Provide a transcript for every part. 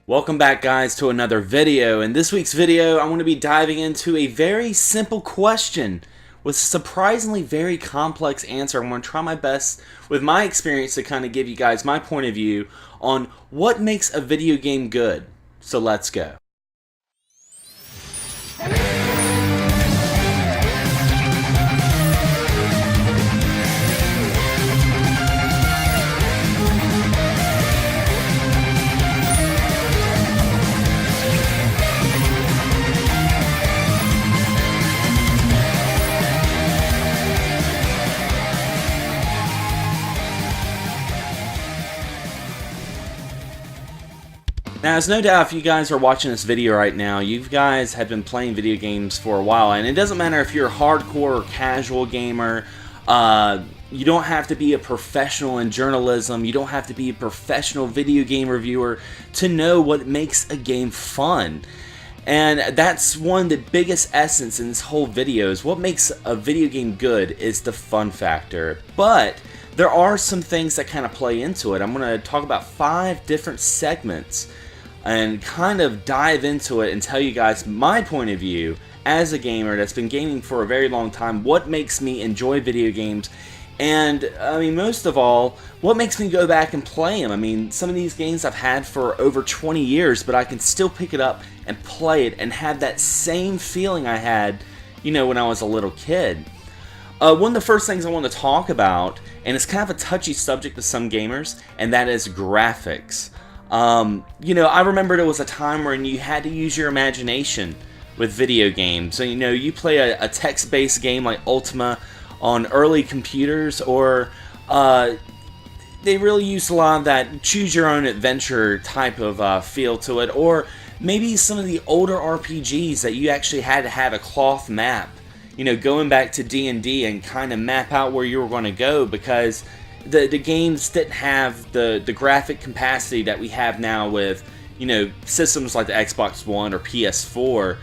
Welcome back, guys, to another video. In this week's video, I want to be diving into a very simple question with a surprisingly very complex answer. I'm going to try my best with my experience to kind of give you guys my point of view on what makes a video game good. So let's go. Now, there's no doubt if you guys are watching this video right now, you guys have been playing video games for a while, and it doesn't matter if you're a hardcore or casual gamer. You don't have to be a professional in journalism. You don't have to be a professional video game reviewer to know what makes a game fun. And that's one of the biggest essence in this whole video is what makes a video game good is the fun factor. But there are some things that kind of play into it. I'm going to talk about 5 different segments and kind of dive into it and tell you guys my point of view as a gamer that's been gaming for a very long time, what makes me enjoy video games, and I mean, most of all, what makes me go back and play them. I mean, some of these games I've had for over 20 years, but I can still pick it up and play it and have that same feeling I had, you know, when I was a little kid. One of the first things I want to talk about, and it's kind of a touchy subject to some gamers, and that is graphics. You know, I remember there was a time when you had to use your imagination with video games. So, you know, you play a text-based game like Ultima on early computers, or they really used a lot of that choose-your-own-adventure type of feel to it, or maybe some of the older RPGs that you actually had to have a cloth map, you know, going back to D&D and kind of map out where you were going to go, because the games didn't have the graphic capacity that we have now with, you know, systems like the Xbox One or PS4.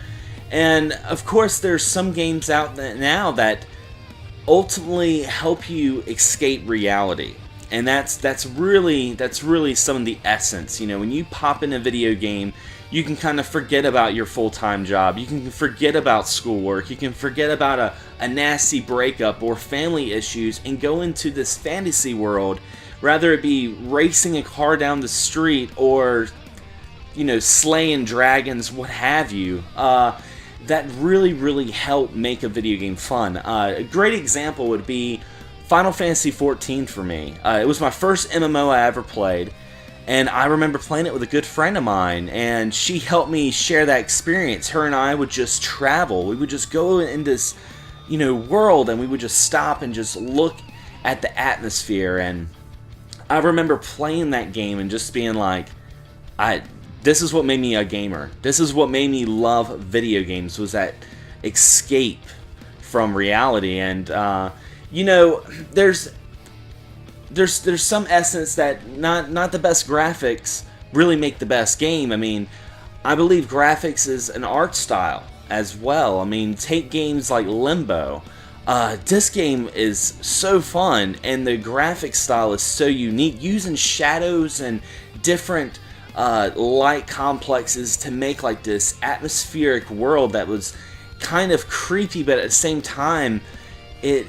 And of course there's some games out now that ultimately help you escape reality. And that's really some of the essence. You know, when you pop in a video game, you can kind of forget about your full-time job. You can forget about schoolwork. You can forget about a nasty breakup or family issues and go into this fantasy world, rather it be racing a car down the street or, you know, slaying dragons, what have you. That really help make a video game fun. A great example would be Final Fantasy XIV for me. It was my first MMO I ever played. And I remember playing it with a good friend of mine, and she helped me share that experience. Her and I would just travel. We would just go in this, you know, world, and we would just stop and just look at the atmosphere. And I remember playing that game and just being like, this is what made me a gamer. This is what made me love video games, was that escape from reality. And, you know, there's some essence that not the best graphics really make the best game. I mean, I believe graphics is an art style as well. I mean, take games like Limbo. This game is so fun, and the graphic style is so unique, using shadows and different light complexes to make like this atmospheric world that was kind of creepy, but at the same time, it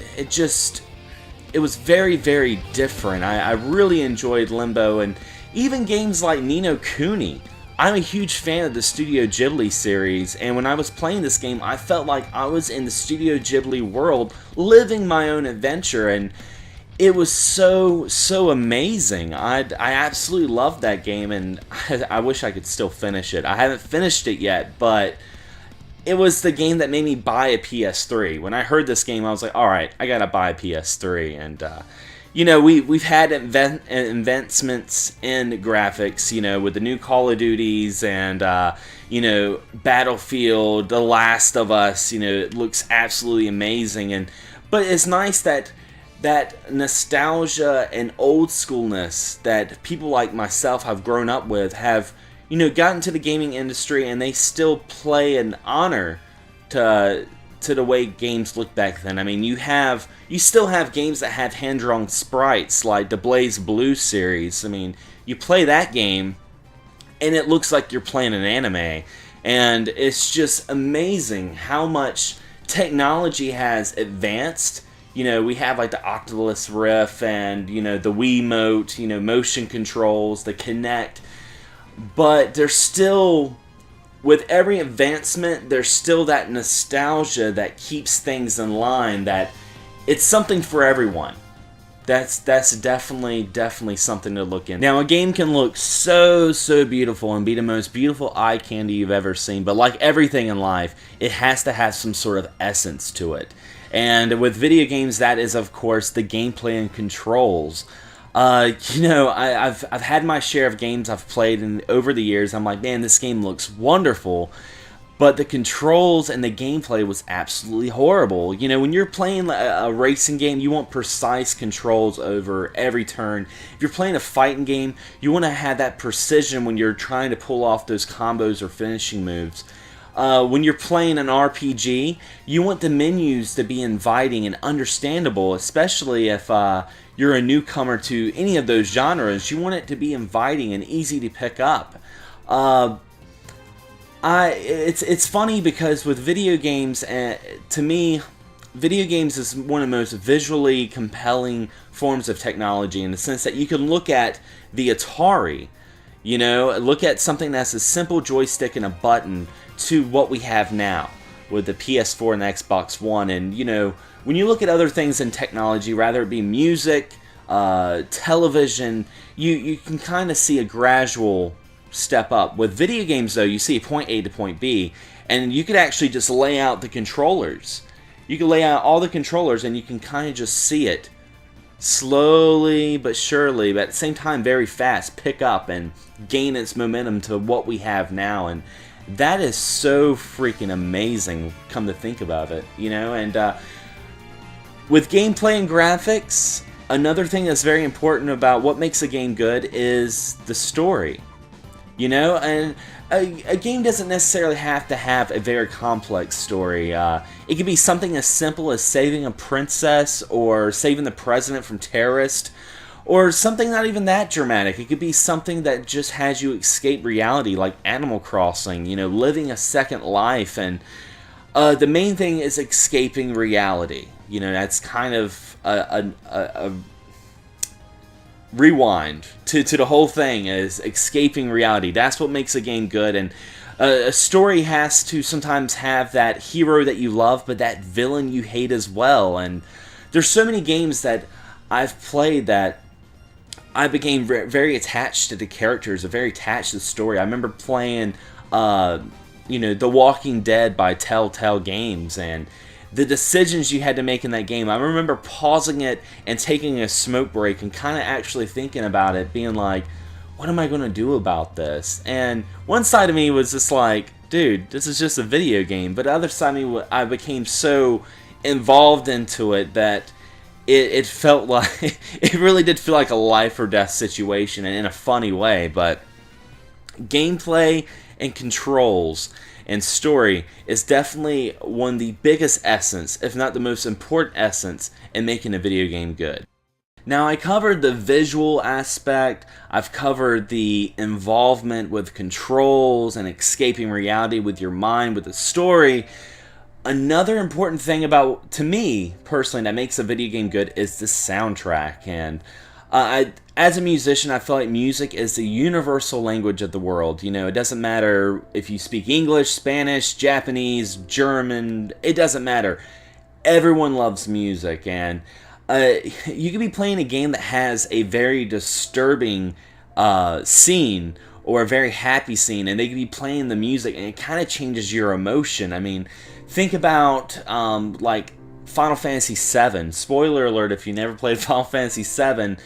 was very different. I really enjoyed Limbo, and even games like Ni no Kuni. I'm a huge fan of the Studio Ghibli series, and when I was playing this game, I felt like I was in the Studio Ghibli world, living my own adventure, and it was so amazing. I absolutely loved that game, and I wish I could still finish it. I haven't finished it yet, but it was the game that made me buy a PS3. When I heard this game, I was like, alright, I gotta buy a PS3. And, you know, we've had advancements in graphics, you know, with the new Call of Duties and, you know, Battlefield, The Last of Us, you know, it looks absolutely amazing. But it's nice that nostalgia and old schoolness that people like myself have grown up with have, you know, got into the gaming industry, and they still play an honor to the way games looked back then. I mean, you still have games that have hand-drawn sprites, like the BlazBlue series. I mean, you play that game, and it looks like you're playing an anime. And it's just amazing how much technology has advanced. You know, we have like the Oculus Rift and, you know, the Wiimote, you know, motion controls, the Kinect. But there's still, with every advancement, there's still that nostalgia that keeps things in line, that it's something for everyone. That's definitely something to look in. Now, a game can look so beautiful and be the most beautiful eye candy you've ever seen, but like everything in life, it has to have some sort of essence to it. And with video games, that is, of course, the gameplay and controls. You know, I've had my share of games I've played, and over the years, I'm like, man, this game looks wonderful. But the controls and the gameplay was absolutely horrible. You know, when you're playing a racing game, you want precise controls over every turn. If you're playing a fighting game, you want to have that precision when you're trying to pull off those combos or finishing moves. When you're playing an RPG, you want the menus to be inviting and understandable, especially if you're a newcomer to any of those genres. You want it to be inviting and easy to pick up. It's funny because with video games, to me, video games is one of the most visually compelling forms of technology, in the sense that you can look at the Atari, you know, look at something that's a simple joystick and a button, to what we have now with the PS4 and the Xbox One. And, you know, when you look at other things in technology, rather it be music, television, you can kind of see a gradual step up. With video games, though, you see point A to point B, and you could actually just lay out the controllers. You can lay out all the controllers, and you can kind of just see it slowly but surely, but at the same time very fast, pick up and gain its momentum to what we have now. And that is so freaking amazing, come to think about it, you know. And with gameplay and graphics, another thing that's very important about what makes a game good is the story. You know, and a game doesn't necessarily have to have a very complex story. It could be something as simple as saving a princess, or saving the president from terrorists, or something not even that dramatic. It could be something that just has you escape reality, like Animal Crossing, you know, living a second life. And the main thing is escaping reality. You know, that's kind of a rewind to the whole thing, is escaping reality. That's what makes a game good. And a story has to sometimes have that hero that you love, but that villain you hate as well. And there's so many games that I've played that I became very attached to the characters, very attached to the story. I remember playing, you know, The Walking Dead by Telltale Games, and the decisions you had to make in that game. I remember pausing it and taking a smoke break and kind of actually thinking about it, being like, what am I going to do about this? And one side of me was just like, dude, this is just a video game. But the other side of me, I became so involved into it that it felt like, it really did feel like a life or death situation, and in a funny way. But gameplay and controls and story is definitely one of the biggest essence, if not the most important essence, in making a video game good. Now, I covered the visual aspect, I've covered the involvement with controls and escaping reality with your mind, with the story. Another important thing about, to me personally, that makes a video game good is the soundtrack. And as a musician, I feel like music is the universal language of the world. You know, it doesn't matter if you speak English, Spanish, Japanese, German, it doesn't matter. Everyone loves music. And you could be playing a game that has a very disturbing scene, or a very happy scene, and they could be playing the music, and it kind of changes your emotion. I mean, think about like Final Fantasy VII. Spoiler alert if you never played Final Fantasy VII.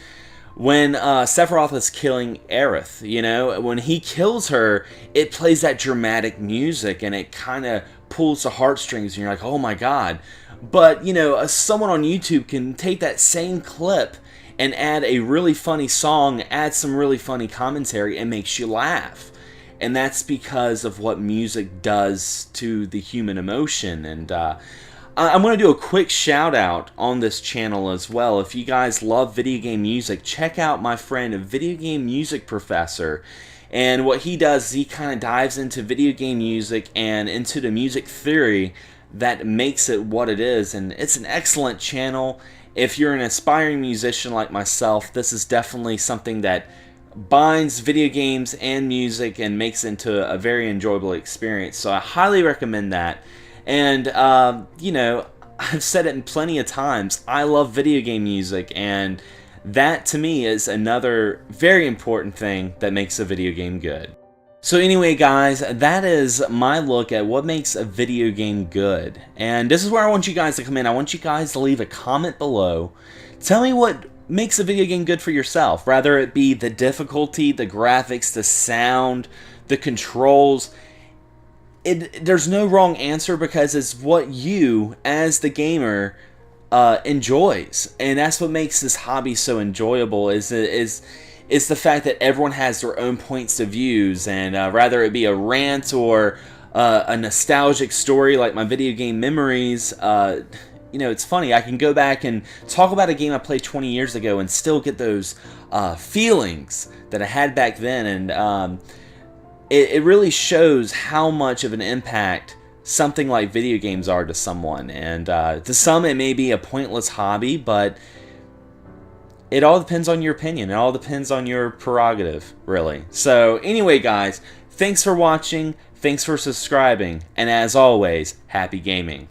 When Sephiroth is killing Aerith, you know, when he kills her, it plays that dramatic music, and it kind of pulls the heartstrings, and you're like, oh my god. But, you know, someone on YouTube can take that same clip and add a really funny song, add some really funny commentary, and makes you laugh. And that's because of what music does to the human emotion. And I'm going to do a quick shout out on this channel as well. If you guys love video game music, check out my friend, a video game music professor. And what he does is he kind of dives into video game music and into the music theory that makes it what it is. And it's an excellent channel. If you're an aspiring musician like myself, this is definitely something that binds video games and music and makes it into a very enjoyable experience. So I highly recommend that. And, you know, I've said it plenty of times, I love video game music, and that to me is another very important thing that makes a video game good. So anyway, guys, that is my look at what makes a video game good. And this is where I want you guys to come in. I want you guys to leave a comment below. Tell me what makes a video game good for yourself. Rather it be the difficulty, the graphics, the sound, the controls. There's no wrong answer, because it's what you, as the gamer, enjoys. And that's what makes this hobby so enjoyable, is the fact that everyone has their own points of views, and rather it be a rant or a nostalgic story like my video game memories. You know, it's funny, I can go back and talk about a game I played 20 years ago and still get those feelings that I had back then, and it really shows how much of an impact something like video games are to someone. And to some it may be a pointless hobby, but it all depends on your opinion. It all depends on your prerogative, really. So anyway, guys, thanks for watching, thanks for subscribing, and as always, happy gaming.